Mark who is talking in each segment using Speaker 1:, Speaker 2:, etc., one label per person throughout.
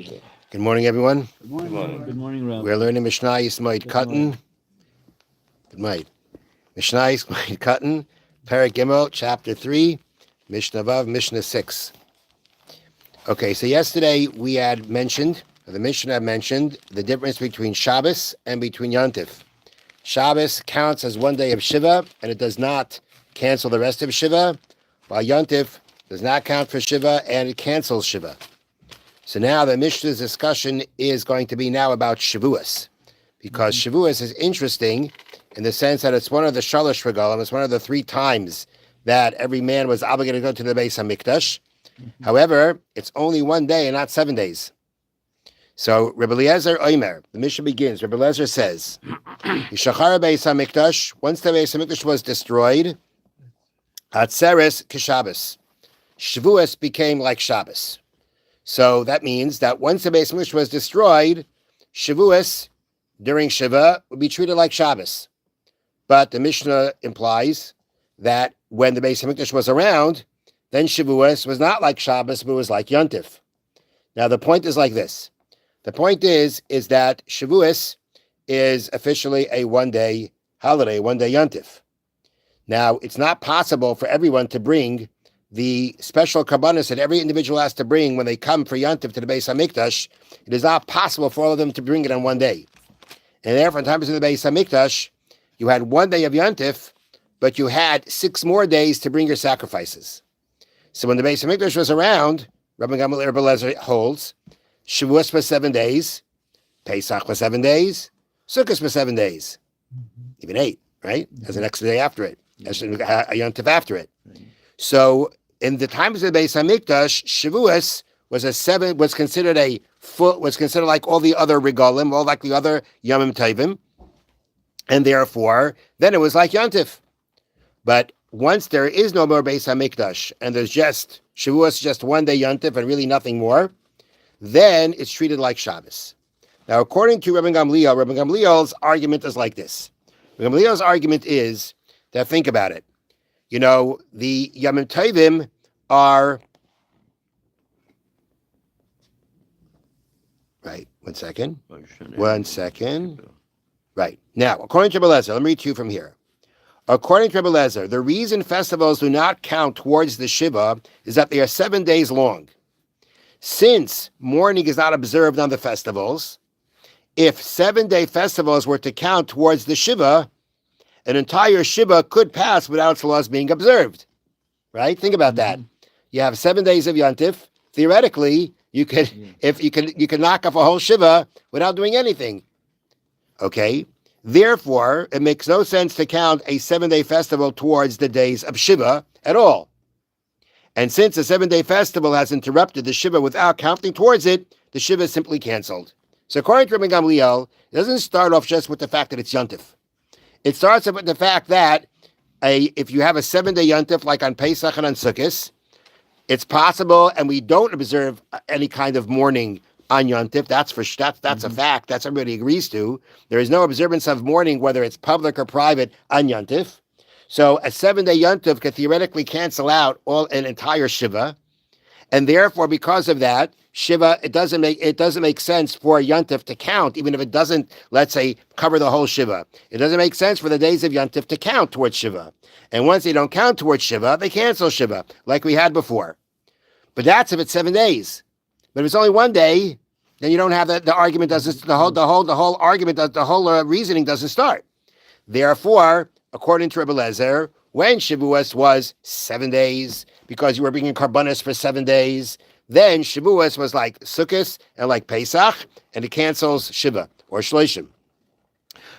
Speaker 1: Good morning, everyone.
Speaker 2: Good morning.
Speaker 3: Good morning, Rav.
Speaker 1: We're learning Mishnah Yismaid Katan. Good night. Mishnah Yismaid Katan, Perek Gimel, Chapter 3, Mishnah Vav, Mishnah 6. Okay, so yesterday we had mentioned, or the Mishnah had mentioned, the difference between Shabbos and between Yontif. Shabbos counts as one day of Shiva, and it does not cancel the rest of Shiva, while Yontif does not count for Shiva, and it cancels Shiva. So now the Mishnah's discussion is going to be now about Shavuos, because Shavuos is interesting in the sense that it's one of the Shalosh Regalim, it's one of the 3 times that every man was obligated to go to the Beis HaMikdash. However, it's only one day and not 7 days. So Rebbe Eliezer Omer, the Mishnah begins, Rebbe Eliezer says, Yishachar Beis HaMikdash, once the Beis HaMikdash was destroyed, Atzeres Keshabbos. Shavuos became like Shabbos. So that means that once the Beis HaMikdash was destroyed, Shavuos during Shiva would be treated like Shabbos. But the Mishnah implies that when the Beis HaMikdash was around, then Shavuos was not like Shabbos, but it was like Yontif. Now the point is like this. The point is that Shavuos is officially a one-day holiday, one-day Yontif. Now it's not possible for everyone to bring the special karbanos that every individual has to bring when they come for Yontif to the Beis HaMikdash. It is not possible for all of them to bring it on one day. And therefore, in times of the Beis HaMikdash, you had one day of Yontif, but you had 6 more days to bring your sacrifices. So when the Beis HaMikdash was around, Rabbi Gamliel Rebbe Eliezer holds, Shavuos was 7 days, Pesach was 7 days, Sukkot was 7 days, even 8, right? As an extra day after it, as a Yontif after it. So in the times of the Beis HaMikdash, Shavuos was considered like all the other regalim, all like the other Yomim Tovim, and therefore then it was like Yontif. But once there is no more Beis HaMikdash and there's just Shavuos, just one day Yontif and really nothing more, then it's treated like Shabbos. Now, according to Rabbi Gamliel's argument is like this. Rabbi Gamliel's argument is that, think about it. You know, the Yomim Tovim are, right, one second. Right, now, according to Rebbe Eliezer, let me read to you from here. According to Rebbe Eliezer, the reason festivals do not count towards the Shiva is that they are 7 days long. Since mourning is not observed on the festivals, if 7-day festivals were to count towards the Shiva, an entire Shiva could pass without its laws being observed, right? Think about that. You have 7 days of Yontif. Theoretically, you could knock off a whole Shiva without doing anything. Okay? Therefore, it makes no sense to count a 7-day festival towards the days of Shiva at all. And since a 7-day festival has interrupted the Shiva without counting towards it, the Shiva is simply canceled. So according to Rabbi Gamliel, it doesn't start off just with the fact that it's Yontif. It starts off with the fact that if you have a 7-day Yontif like on Pesach and on Sukkot, it's possible, and we don't observe any kind of mourning on Yontif. That's a fact. That's everybody agrees to. There is no observance of mourning, whether it's public or private, on Yontif. So a 7-day Yontif could theoretically cancel out an entire Shiva, and therefore, because of that, Shiva, it doesn't make sense for a Yontif to count, even if it doesn't, let's say, cover the whole Shiva. It doesn't make sense for the days of Yontif to count towards Shiva. And once they don't count towards Shiva, they cancel Shiva, like we had before. But that's if it's 7 days. But if it's only one day, then you don't have that. The argument doesn't. The whole argument. The whole reasoning doesn't start. Therefore, according to Rebbe Eliezer, when Shavuos was 7 days, because you were bringing karbanos for 7 days, then Shavuos was like Sukkot and like Pesach, and it cancels Shiva or Shloshim.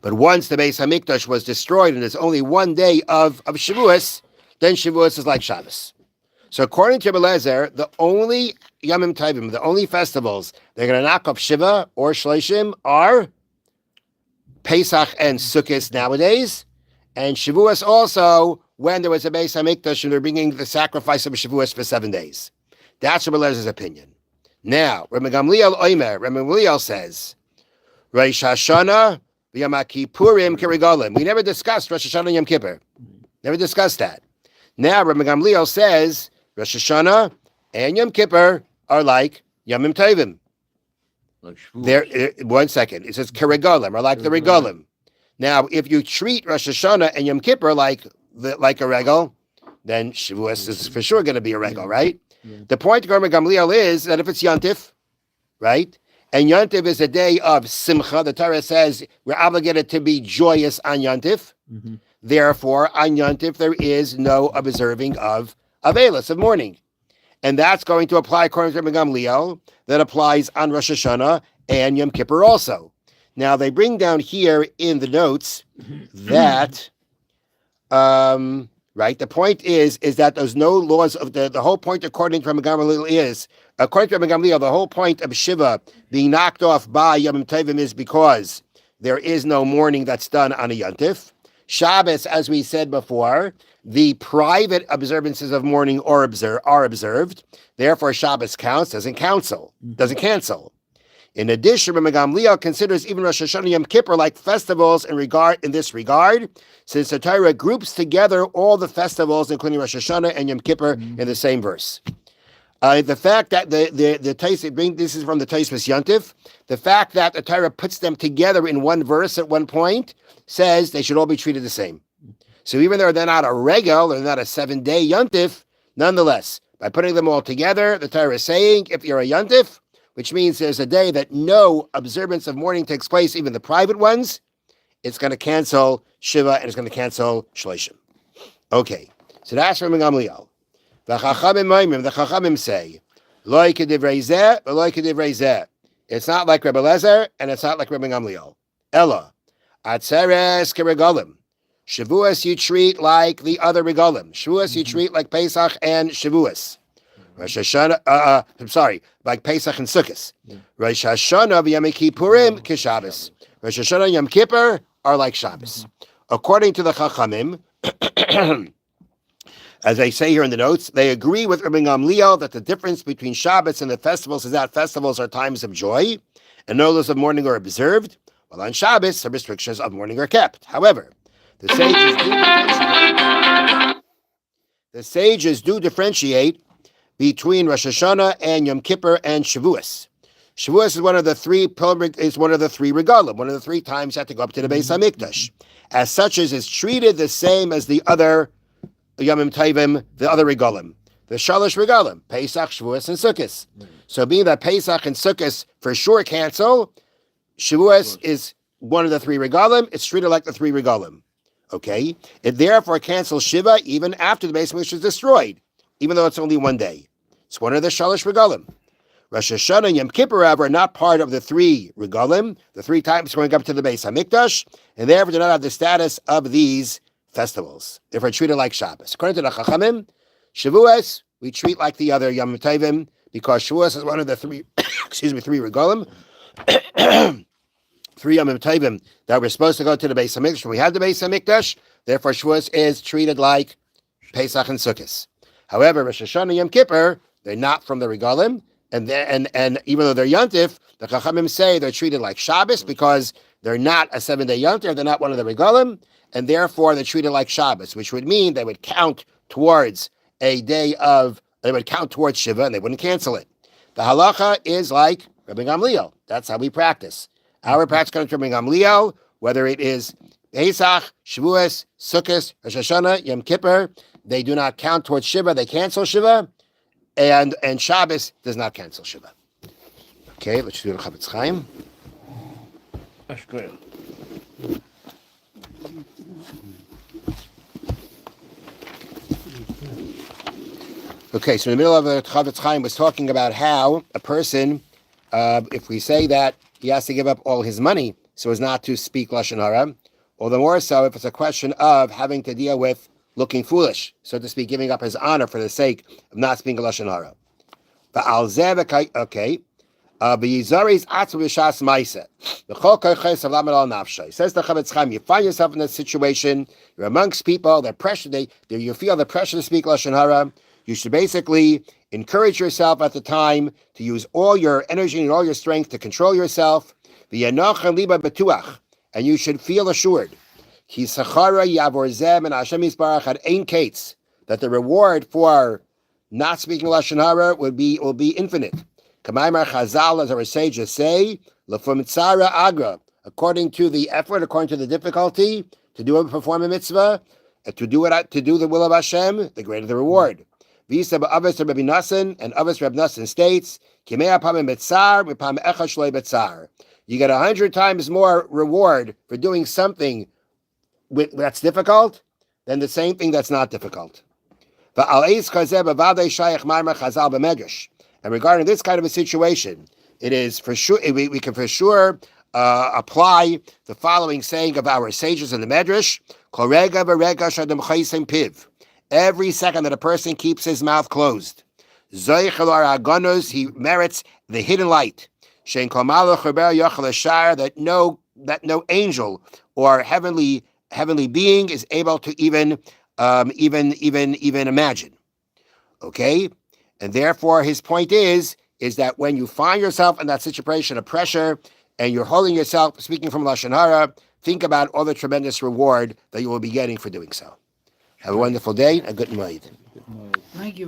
Speaker 1: But once the Beis HaMikdash was destroyed and there's only 1 day of Shavuos, then Shavuos is like Shabbos. So according to Rebbe Eliezer, the only Yomim Tovim, the only festivals they're going to knock off Shiva or Shloshim are Pesach and Sukkot nowadays, and Shavuos also when there was a Beis HaMikdash and they're bringing the sacrifice of Shavuos for 7 days. That's Rebbe Eliezer opinion. Now, Rabbi Gamliel says, Rosh Hashanah v'Yom Kippurim k'regalim. We never discussed Rosh Hashanah and Yom Kippur. Never discussed that. Now, Rabbi Gamliel says Rosh Hashanah and Yom Kippur are like Yomim Tovim.
Speaker 2: Like
Speaker 1: There, 1 second. It says keregalim, or like the regalim. Now, if you treat Rosh Hashanah and Yom Kippur like a regal, then Shavuos is for sure going to be a regal, right? The point of Garma Gamliel is that if it's Yontif, right? And Yontif is a day of Simcha. The Torah says we're obligated to be joyous on Yontif.
Speaker 2: Mm-hmm.
Speaker 1: Therefore, on Yontif, there is no observing of Avelis, of mourning. And that's going to apply according to Rabbi Gamliel. That applies on Rosh Hashanah and Yom Kippur also. Now, they bring down here in the notes that, right, the point is that there's no laws of the whole point according to Rabbi Gamliel is, according to Rabbi Gamliel, the whole point of Shiva being knocked off by Yom Tovim is because there is no mourning that's done on a Yontif. Shabbos, as we said before, the private observances of mourning are observed. Therefore, Shabbos doesn't cancel. In addition, Rabbi Gamliel considers even Rosh Hashanah and Yom Kippur like festivals in this regard, since the Torah groups together all the festivals, including Rosh Hashanah and Yom Kippur, in the same verse. The fact that the this is from the Tosfos Yontif, the fact that the Torah puts them together in one verse at one point says they should all be treated the same. So even though they're not a regal, they're not a 7-day Yontif, nonetheless, by putting them all together, the Torah is saying if you're a Yontif, which means there's a day that no observance of mourning takes place, even the private ones, it's going to cancel Shiva and it's going to cancel Shloshim. Okay, so that's from Gamliel. The Chachamim say, Loi kedivrei zeh, v'loi kedivrei zeh. It's not like Rebbe Lezer, and it's not like Rebbe Gamliel. Ella, atzeres keregalim. Shavuos you treat like the other regalim. Shavuos you treat like Pesach and Shavuos. Rosh Hashanah, like Pesach and Sukkot. Rosh Hashanah v'Yom Kippurim k'Shabbos. Rosh Hashanah and Yom Kippur are like Shabbos. According to the Chachamim, as they say here in the notes, they agree with Rabbi Gamliel that the difference between Shabbos and the festivals is that festivals are times of joy, and no laws of mourning are observed, while on Shabbos, the restrictions of mourning are kept. However, the sages do differentiate between Rosh Hashanah and Yom Kippur and Shavuos. Shavuos is one of the three regalim, one of the 3 times you have to go up to the Beis HaMikdash. As such, is treated the same as the other Yomim Tovim, the other regalim, the Shalosh regalim, Pesach, Shavuos, and Sukkot. So being that Pesach and Sukkot for sure cancel, Shavuos is one of the 3 regalim. It's treated like the 3 regalim. Okay? It therefore cancels Shiva even after the Beis HaMikdash is destroyed, even though it's only 1 day. It's one of the Shalosh regalim. Rosh Hashanah and Yom Kippur, however, are not part of the 3 regalim, the 3 times going up to the Beis HaMikdash, and therefore do not have the status of these festivals. Therefore treated like Shabbos. According to the Chachamim, Shavuos we treat like the other Yom Tovim because Shavuos is one of the 3, 3 regalim, 3 Yom Tovim that we're supposed to go to the Beis HaMikdash when we have the Beis HaMikdash. Therefore, Shavuos is treated like Pesach and Sukkot. However, Rosh Hashanah and Yom Kippur, they're not from the regalim, and even though they're Yontif, the Chachamim say they're treated like Shabbos because they're not a 7-day Yontif, they're not one of the regalim, and therefore they're treated like Shabbos, which would mean they would count towards they would count towards Shiva, and they wouldn't cancel it. The halacha is like Rabbi Gamliel. That's how we practice. Our practice comes from Rabbi Gamliel, whether it is Pesach, Shavuos, Sukkot, Rosh Hashanah, Yom Kippur, they do not count towards Shiva, they cancel Shiva, and Shabbos does not cancel Shiva. Okay, let's do the Chofetz Chaim.
Speaker 2: That's good.
Speaker 1: Okay, so in the middle of the Chofetz Chaim was talking about how a person, if we say that he has to give up all his money so as not to speak Lashon Hara, or the more so if it's a question of having to deal with looking foolish, so to speak, giving up his honor for the sake of not speaking Lashon Hara. Okay. Says the Chofetz Chaim, you find yourself in a situation, you're amongst people, they're pressured, you feel the pressure to speak Lashon Hara. You should basically encourage yourself at the time to use all your energy and all your strength to control yourself. And you should feel assured that the reward for not speaking Lashon Hara will be infinite. Kamaimar Chazal, as our sages say, Lefum Tzara Agra, according to the effort, according to the difficulty, to perform a mitzvah, to do the will of Hashem, the greater the reward. Visa ba'avos Rabbi Nassan, and Avos Rabbi Nassan states, Kimei apam betzar, v'pam echa shloi betzar. You get 100 times more reward for doing something that's difficult than the same thing that's not difficult. And regarding this kind of a situation, it is for sure we can for sure apply the following saying of our sages in the Medrash: every second that a person keeps his mouth closed, he merits the hidden light. That no angel or heavenly being is able to even imagine. Okay, and therefore his point is that when you find yourself in that situation of pressure and you're holding yourself, speaking from Lashon Hara, think about all the tremendous reward that you will be getting for doing so. Have a wonderful day. A good night.
Speaker 3: Thank you.